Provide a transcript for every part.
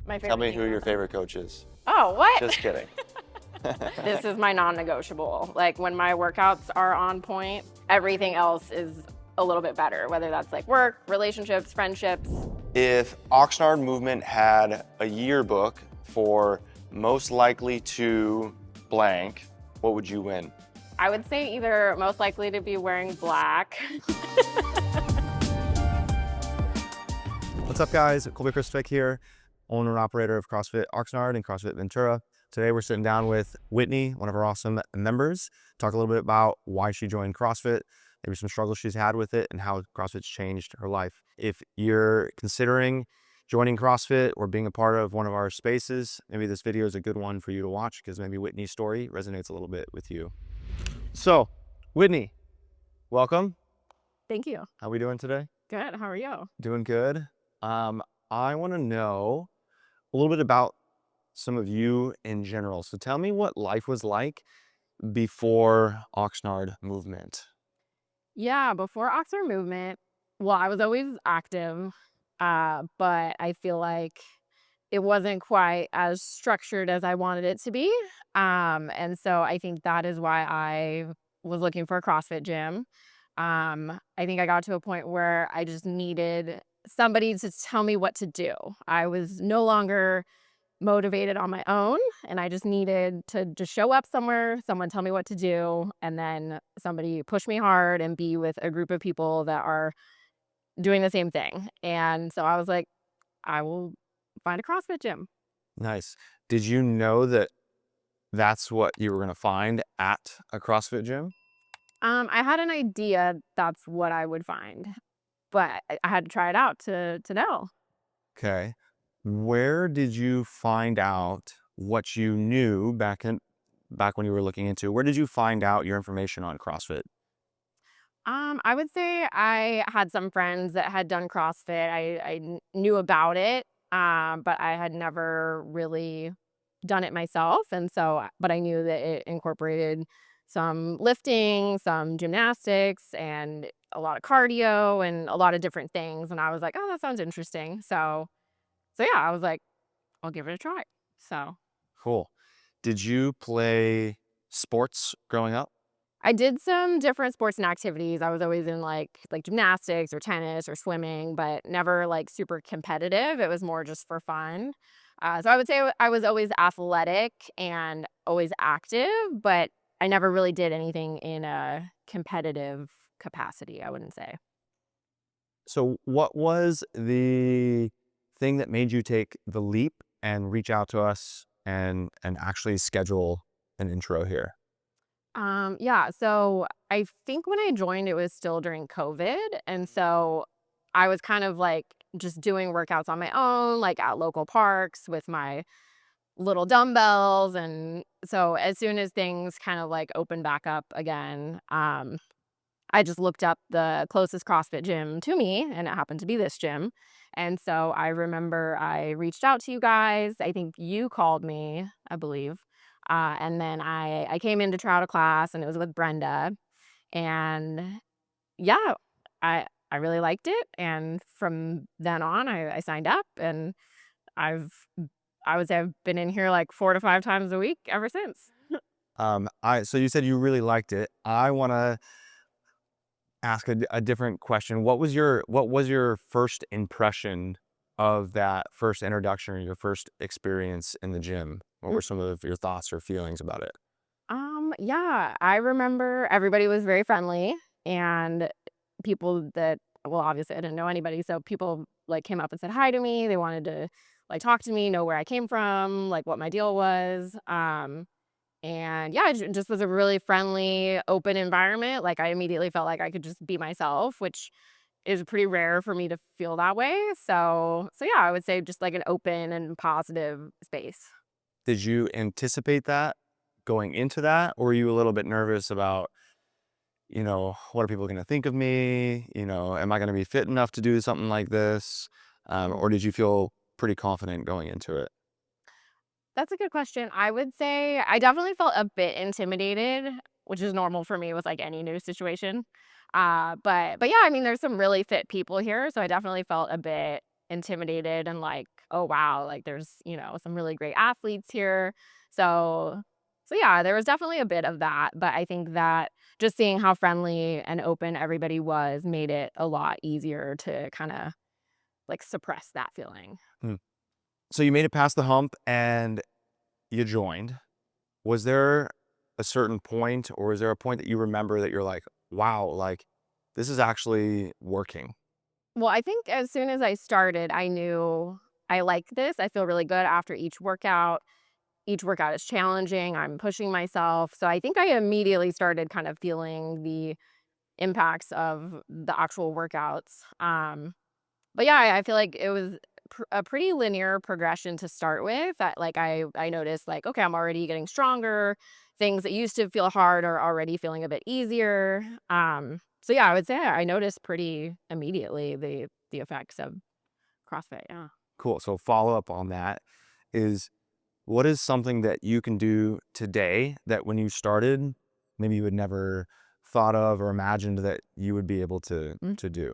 My favorite Tell me thing who about your them. favorite coach is. Oh, what? Just kidding. This is my non-negotiable. Like when my workouts are on point, everything else is a little bit better, whether that's like work, relationships, friendships. If Oxnard Movement had a yearbook for most likely to blank, what would you win? I would say either most likely to be wearing black. What's up, guys? Kolby here, owner and operator of CrossFit Oxnard and CrossFit Ventura. Today we're sitting down with Whitney, one of our awesome members, talk a little bit about why she joined CrossFit, maybe some struggles she's had with it, and how CrossFit's changed her life. If you're considering joining CrossFit or being a part of one of our spaces, maybe this video is a good one for you to watch because maybe Whitney's story resonates a little bit with you. So, Whitney, welcome. Thank you. How are we doing today? Good. How are you? Doing good. I want to know a little bit about some of you in general. So tell me what life was like before Oxnard Movement. Yeah, before Oxford movement, well, I was always active, but I feel like it wasn't quite as structured as I wanted it to be. And so I think that is why I was looking for a CrossFit gym. I think I got to a point where I just needed somebody to tell me what to do. I was no longer motivated on my own, and I just needed to just show up somewhere, someone tell me what to do, and then somebody push me hard and be with a group of people that are doing the same thing. And so I was like, I will find a CrossFit gym. Nice. Did you know that that's what you were going to find at a CrossFit gym? I had an idea that's what I would find, but I had to try it out to know. Okay. Where did you find out what you knew back when you were looking into? Where did you find out your information on CrossFit? I would say I had some friends that had done CrossFit. I knew about it, but I had never really done it myself. And so, but I knew that it incorporated some lifting, some gymnastics, and a lot of cardio and a lot of different things. And I was like, oh, that sounds interesting. So yeah, I was like, I'll give it a try. So Cool. Did you play sports growing up? I did some different sports and activities. I was always in like gymnastics or tennis or swimming, but never like super competitive. It was more just for fun. So I would say I was always athletic and always active, but I never really did anything in a competitive capacity, I wouldn't say. So what was the thing that made you take the leap and reach out to us and actually schedule an intro here? Yeah, so I think when I joined, it was still during COVID. And so I was kind of like just doing workouts on my own, like at local parks with my little dumbbells. And so as soon as things kind of like opened back up again, I just looked up the closest CrossFit gym to me, and it happened to be this gym. And so I remember I reached out to you guys. I think you called me, I believe. And then I came in to try out a class, and it was with Brenda. And yeah, I really liked it. And from then on, I signed up, and I've I would say I've been in here like 4 to 5 times a week ever since. So you said you really liked it. I want to ask a different question. What was your first impression of that first introduction or your first experience in the gym? What were some of your thoughts or feelings about it? Yeah, I remember everybody was very friendly, and people that, well, obviously I didn't know anybody, so people like came up and said hi to me. They wanted to like talk to me, know where I came from, like what my deal was. And yeah, it just was a really friendly, open environment. Like I immediately felt like I could just be myself, which is pretty rare for me to feel that way. So yeah, I would say just like an open and positive space. Did you anticipate that going into that, or were you a little bit nervous about, what are people going to think of me? Am I going to be fit enough to do something like this? Or did you feel pretty confident going into it? That's a good question. I would say I definitely felt a bit intimidated, which is normal for me with like any new situation. But yeah, I mean, there's some really fit people here, so I definitely felt a bit intimidated and like oh wow, like there's, some really great athletes here. So yeah, there was definitely a bit of that, but I think that just seeing how friendly and open everybody was made it a lot easier to kind of like suppress that feeling. Hmm. So you made it past the hump and you joined. Was there a certain point, or is there a point that you remember that you're like, wow, like this is actually working? Well, I think as soon as I started, I knew I like this. I feel really good after each workout. Each workout is challenging. I'm pushing myself. So I think I immediately started kind of feeling the impacts of the actual workouts. But yeah, I feel like it was a pretty linear progression to start with. That like I noticed like okay, I'm already getting stronger. Things that used to feel hard are already feeling a bit easier. So yeah, I would say I noticed pretty immediately the effects of CrossFit. Yeah. Cool. So follow up on that is, what is something that you can do today that when you started, maybe you would never thought of or imagined that you would be able to do?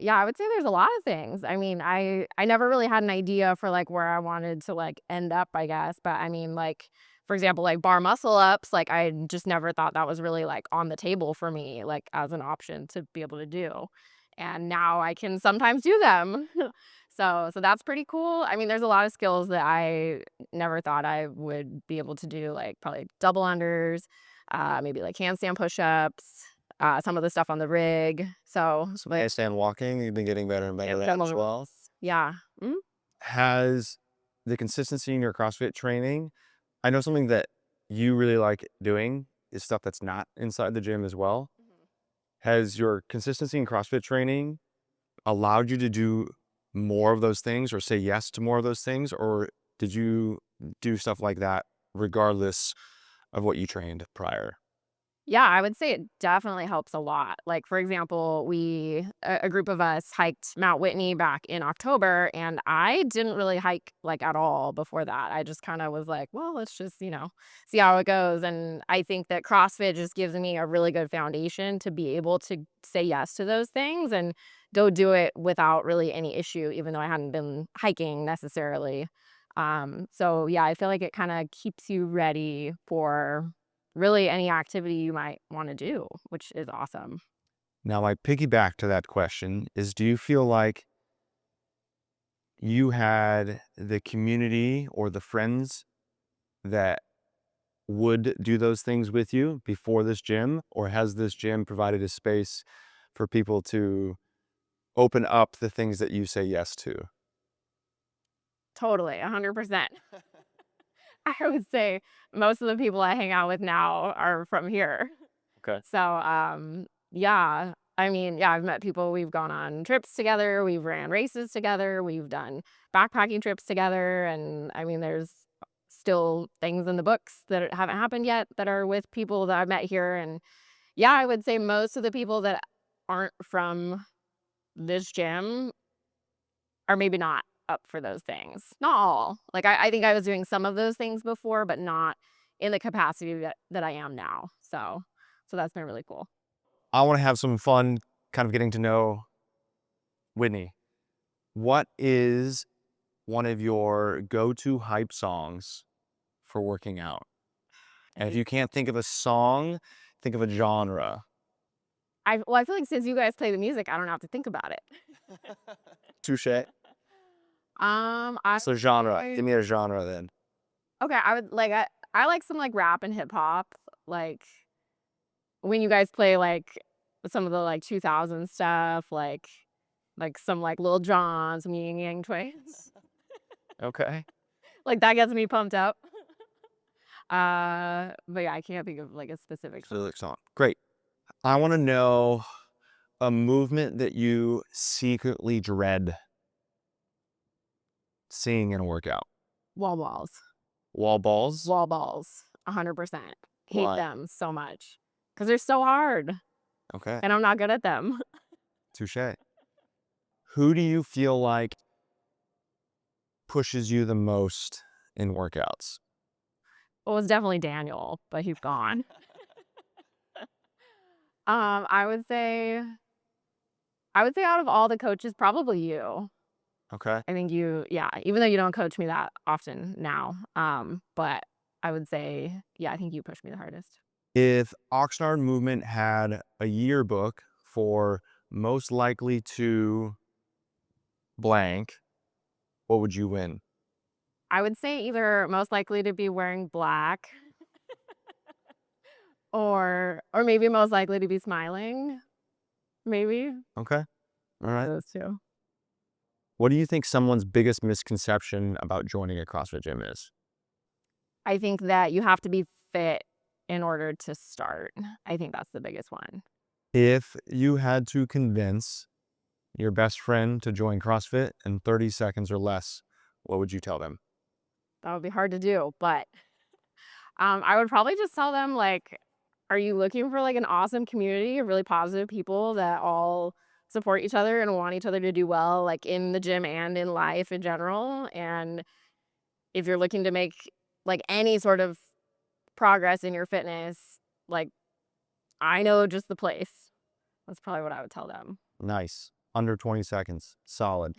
Yeah, I would say there's a lot of things. I mean, I never really had an idea for like where I wanted to like end up, I guess. But I mean, like for example, like bar muscle ups, like I just never thought that was really like on the table for me, like as an option to be able to do. And now I can sometimes do them. So that's pretty cool. I mean, there's a lot of skills that I never thought I would be able to do, like probably double unders, maybe like handstand push-ups, some of the stuff on the rig. So handstand walking, you've been getting better and better at that as well. Yeah. Mhm. Has the consistency in your CrossFit training, I know something that you really like doing is stuff that's not inside the gym as well. Has your consistency in CrossFit training allowed you to do more of those things or say yes to more of those things? Or did you do stuff like that regardless of what you trained prior? Yeah, I would say it definitely helps a lot. Like, for example, a group of us hiked Mount Whitney back in October, and I didn't really hike like at all before that. I just kind of was like, well, let's just, see how it goes. And I think that CrossFit just gives me a really good foundation to be able to say yes to those things and go do it without really any issue, even though I hadn't been hiking necessarily. So yeah, I feel like it kind of keeps you ready for really any activity you might wanna do, which is awesome. Now, my piggyback to that question is, do you feel like you had the community or the friends that would do those things with you before this gym? Or has this gym provided a space for people to open up the things that you say yes to? Totally, 100%. I would say most of the people I hang out with now are from here. Okay. So, yeah, I mean, yeah, I've met people, we've gone on trips together, we've ran races together, we've done backpacking trips together, and I mean, there's still things in the books that haven't happened yet that are with people that I've met here, and yeah, I would say most of the people that aren't from this gym or maybe not up for those things. Not all. Like, I think I was doing some of those things before, but not in the capacity that I am now. So that's been really cool. I want to have some fun kind of getting to know Whitney. What is one of your go-to hype songs for working out? I And if think you can't think of a song, think of a genre. I feel like since you guys play the music, I don't have to think about it. Touche. I So would genre. say Give me a genre then. okay, I like some, like, rap and hip hop, like, when you guys play, like, some of the, like, 2000 stuff, like, some, like, Lil Jon, some Ying Yang Twins. Okay. Like, that gets me pumped up. But yeah, I can't think of, like, a specific song. Specific song. Great. I want to know a movement that you secretly dread seeing in a workout. Wall balls. Wall balls? Wall balls, 100%. Hate Why? them so much because 'cause they're so hard, Okay. and I'm not good at them. Touche. Who do you feel like pushes you the most in workouts? Well, it's definitely Daniel, but he's gone. Um, I would say I would say out of all the coaches, probably you. Okay. I think yeah, even though you don't coach me that often now, but I would say, yeah, I think you push me the hardest. If Oxnard movement had a yearbook for most likely to blank, what would you win? I would say either most likely to be wearing black or maybe most likely to be smiling, maybe Okay. All right. those 2. What do you think someone's biggest misconception about joining a CrossFit gym is? I think that you have to be fit in order to start. I think that's the biggest one. If you had to convince your best friend to join CrossFit in 30 seconds or less, what would you tell them? That would be hard to do, but, I would probably just tell them, like, "Are you looking for, like, an awesome community of really positive people that all support each other and want each other to do well, like, in the gym and in life in general? And if you're looking to make, like, any sort of progress in your fitness, like, I know just the place." That's probably what I would tell them. Nice. Under 20 seconds. Solid.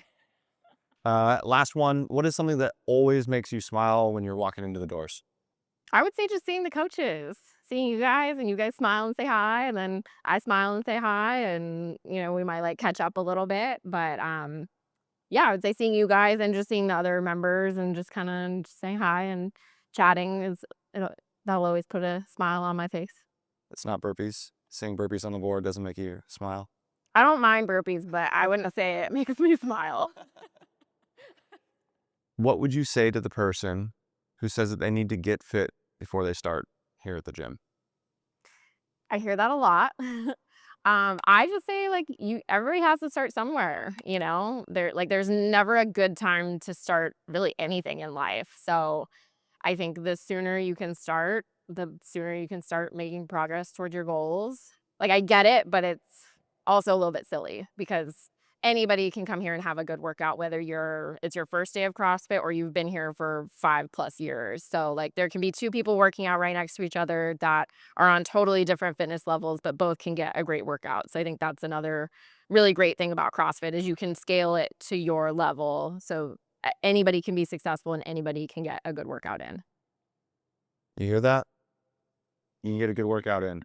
Last one. What is something that always makes you smile when you're walking into the doors? I would say just seeing the coaches, seeing you guys and you guys smile and say hi, and then I smile and say hi, and, we might, like, catch up a little bit, but, yeah, I would say seeing you guys and just seeing the other members and just kinda saying hi and chatting that'll always put a smile on my face. It's not burpees. Seeing burpees on the board doesn't make you smile. I don't mind burpees, but I wouldn't say it makes me smile. What would you say to the person who says that they need to get fit before they start here at the gym? I hear that a lot. I just say, like, everybody has to start somewhere, you know? There's never a good time to start really anything in life. So, I think the sooner you can start, the sooner you can start making progress towards your goals. Like, I get it, but it's also a little bit silly because anybody can come here and have a good workout, whether it's your first day of CrossFit or you've been here for 5+ years. So, like, there can be 2 people working out right next to each other that are on totally different fitness levels, but both can get a great workout. So I think that's another really great thing about CrossFit is you can scale it to your level. So anybody can be successful and anybody can get a good workout in. You hear that? You can get a good workout in.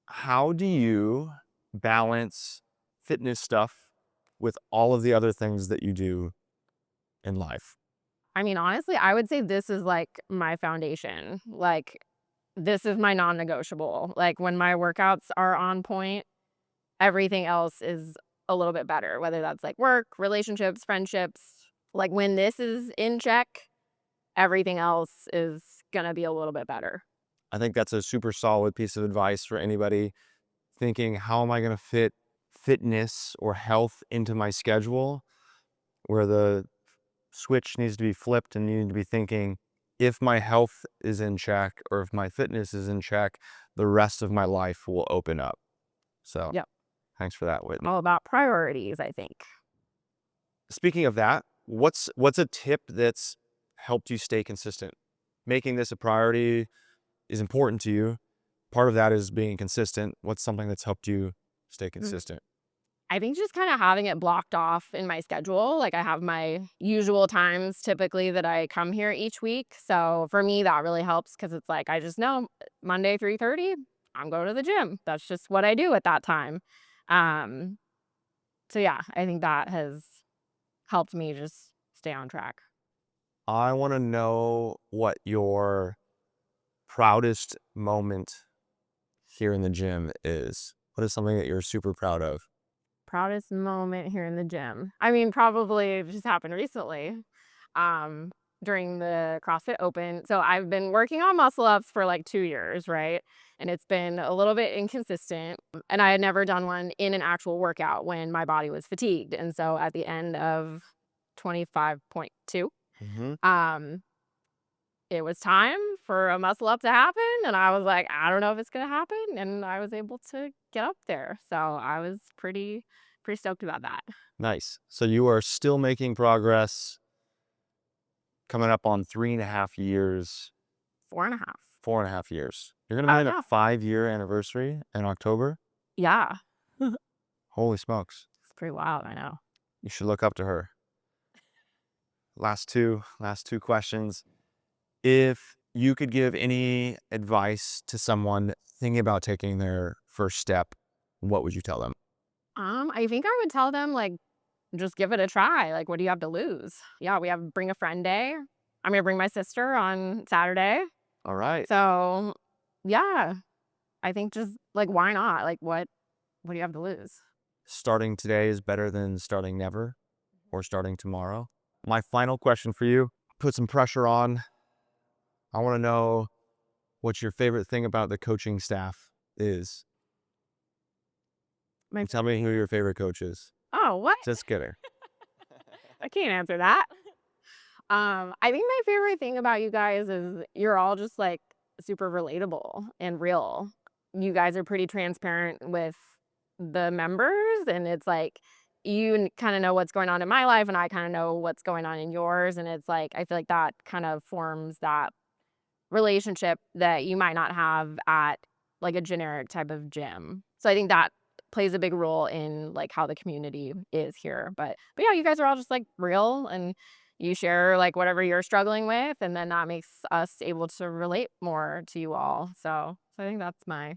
How do you balance fitness stuff with all of the other things that you do in life? I mean, honestly, I would say this is like my foundation. Like, this is my non-negotiable. Like, when my workouts are on point, everything else is a little bit better, whether that's like work, relationships, friendships. Like, when this is in check, everything else is gonna be a little bit better. I think that's a super solid piece of advice for anybody thinking, how am I going to fit fitness or health into my schedule? Where the switch needs to be flipped and you need to be thinking, if my health is in check or if my fitness is in check, the rest of my life will open up. So Yep. thanks for that, Whitney. All about priorities, I think. Speaking of that, what's a tip that's helped you stay consistent? Making this a priority is important to you. Part of that is being consistent. What's something that's helped you stay Mhm. consistent? I think just kinda having it blocked off in my schedule, like, I have my usual times typically that I come here each week, so for me, that really helps because it's like, I just know Monday, 3:30, I'm going to the gym. That's just what I do at that time. Um, so yeah, I think that has helped me just stay on track. I want to know what your proudest moment here in the gym is. What is something that you're super proud of? Proudest moment here in the gym. I mean, probably it just happened recently, um, during the CrossFit Open. So I've been working on muscle ups for like 2 years, right? And it's been a little bit inconsistent. And I had never done one in an actual workout when my body was fatigued. And so at the end of 25.2, Hmm. um, it was time for a muscle up to happen. And I was like, I don't know if it's gonna happen. And I was able to get up there. So I was pretty stoked about that. Nice. So you are still making progress, coming up on 3.5 years, 4.5. 4.5 years. You're going to be Oh in a yeah. 5-year anniversary in October. Yeah. It's Holy smokes. pretty wild, I know. You should look up to her. last two questions. If you could give any advice to someone thinking about taking their first step, what would you tell them? I think I would tell them, like, just give it a try. Like, what do you have to lose? Yeah, we have bring a friend day. I'm gonna bring my sister on Saturday. All right. So, yeah, I think just like why not? Like, what do you have to lose? Starting today is better than starting never or starting tomorrow. My final question for you, put some pressure on. I want to know what your favorite thing about the coaching staff is. My Tell me who your favorite coach is. Oh, what? Just kidding. I can't answer that. I think my favorite thing about you guys is you're all just like super relatable and real. You guys are pretty transparent with the members, and it's like you kind of know what's going on in my life, and I kind of know what's going on in yours. And it's like I feel like that kind of forms that relationship that you might not have at like a generic type of gym. So I think that plays a big role in like how the community is here. But yeah, you guys are all just like real and you share like whatever you're struggling with, and then that makes us able to relate more to you all. So I think that's my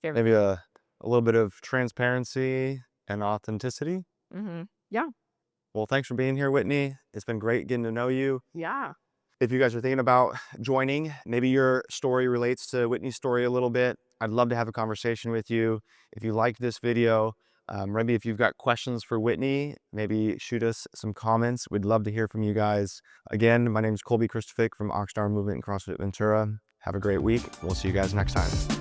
favorite. Maybe a little bit of transparency and authenticity. Yeah. Well, thanks for being here, Whitney. It's been great getting to know you. Yeah. If you guys are thinking about joining, maybe your story relates to Whitney's story a little bit, I'd love to have a conversation with you. If you like this video, maybe if you've got questions for Whitney, maybe shoot us some comments. We'd love to hear from you guys. Again, my name is Kolby from Oxnard Movement and CrossFit Ventura. Have a great week. We'll see you guys next time.